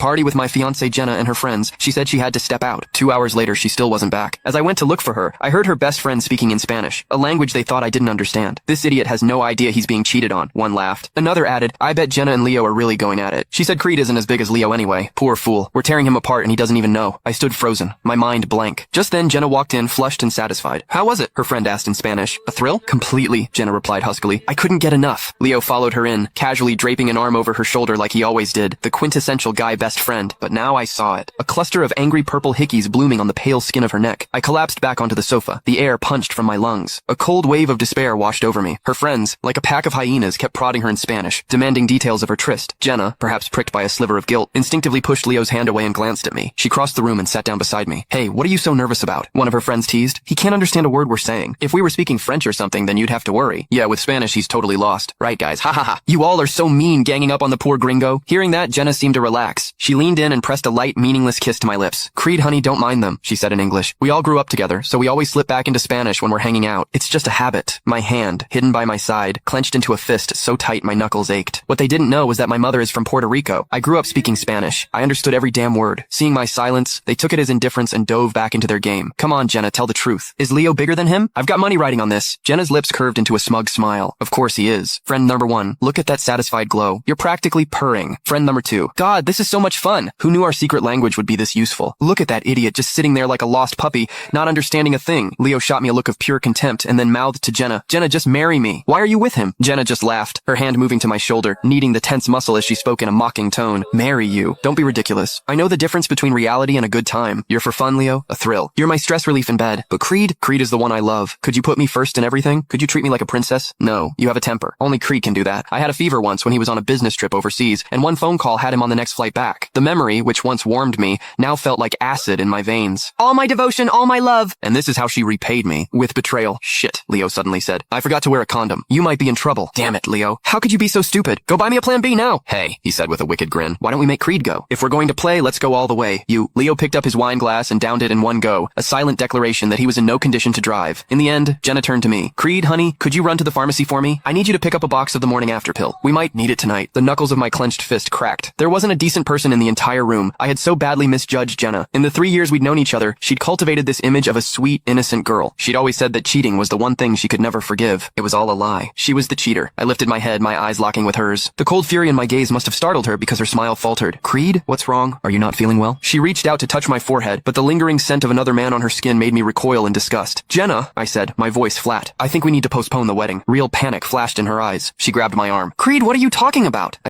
party with my fiancée Jenna and her friends. She said she had to step out. 2 hours later, she still wasn't back. As I went to look for her, I heard her best friend speaking in Spanish, a language they thought I didn't understand. This idiot has no idea he's being cheated on. One laughed. Another added, I bet Jenna and Leo are really going at it. She said Creed isn't as big as Leo anyway. Poor fool. We're tearing him apart and he doesn't even know. I stood frozen, my mind blank. Just then, Jenna walked in, flushed and satisfied. How was it? Her friend asked in Spanish. A thrill? Completely, Jenna replied huskily. I couldn't get enough. Leo followed her in, casually draping an arm over her shoulder like he always did. The quintessential guy best friend. But now I saw it. A cluster of angry purple hickeys blooming on the pale skin of her neck. I collapsed back onto the sofa. The air punched from my lungs. A cold wave of despair washed over me. Her friends, like a pack of hyenas, kept prodding her in Spanish, demanding details of her tryst. Jenna, perhaps pricked by a sliver of guilt, instinctively pushed Leo's hand away and glanced at me. She crossed the room and sat down beside me. Hey, what are you so nervous about? One of her friends teased. He can't understand a word we're saying. If we were speaking French or something, then you'd have to worry. Yeah, with Spanish, he's totally lost. Right, guys? Ha ha ha. You all are so mean, ganging up on the poor gringo. Hearing that, Jenna seemed to relax. She leaned in and pressed a light, meaningless kiss to my lips. Creed, honey, don't mind them, she said in English. We all grew up together, so we always slip back into Spanish when we're hanging out. It's just a habit. My hand, hidden by my side, clenched into a fist so tight my knuckles ached. What they didn't know was that my mother is from Puerto Rico. I grew up speaking Spanish. I understood every damn word. Seeing my silence, they took it as indifference and dove back into their game. Come on, Jenna, tell the truth. Is Leo bigger than him? I've got money riding on this. Jenna's lips curved into a smug smile. Of course he is. Friend number 1, look at that satisfied glow. You're practically purring. Friend number 2, God, this is so much fun. Who knew our secret language would be this useful? Look at that idiot just sitting there like a lost puppy, not understanding a thing. Leo shot me a look of pure contempt and then mouthed to Jenna, Jenna, just marry me. Why are you with him? Jenna just laughed, her hand moving to my shoulder, kneading the tense muscle as she spoke in a mocking tone. Marry you? Don't be ridiculous. I know the difference between reality and a good time. You're for fun, Leo, a thrill. You're my stress relief in bed. But Creed is the one I love. Could you put me first in everything? Could you treat me like a princess? No, you have a temper. Only Creed can do that. I had a fever once when he was on a business trip overseas, and one phone call had him on the next flight back. The memory, which once warmed me, now felt like acid in my veins. All my devotion, all my love. And this is how she repaid me. With betrayal. Shit, Leo suddenly said. I forgot to wear a condom. You might be in trouble. Damn it, Leo. How could you be so stupid? Go buy me a plan B now. Hey, he said with a wicked grin. Why don't we make Creed go? If we're going to play, let's go all the way. Leo picked up his wine glass and downed it in one go, a silent declaration that he was in no condition to drive. In the end, Jenna turned to me. Creed, honey, could you run to the pharmacy for me? I need you to pick up a box of the morning after pill. We might need it tonight. The knuckles of my clenched fist cracked. There wasn't a decent person in the entire room. I had so badly misjudged Jenna. In the 3 years we'd known each other, she'd cultivated this image of a sweet, innocent girl. She'd always said that cheating was the one thing she could never forgive. It was all a lie. She was the cheater. I lifted my head, my eyes locking with hers. The cold fury in my gaze must have startled her because her smile faltered. Creed, what's wrong? Are you not feeling well? She reached out to touch my forehead, but the lingering scent of another man on her skin made me recoil in disgust. Jenna, I said, my voice flat. I think we need to postpone the wedding. Real panic flashed in her eyes. She grabbed my arm. Creed, what are you talking about?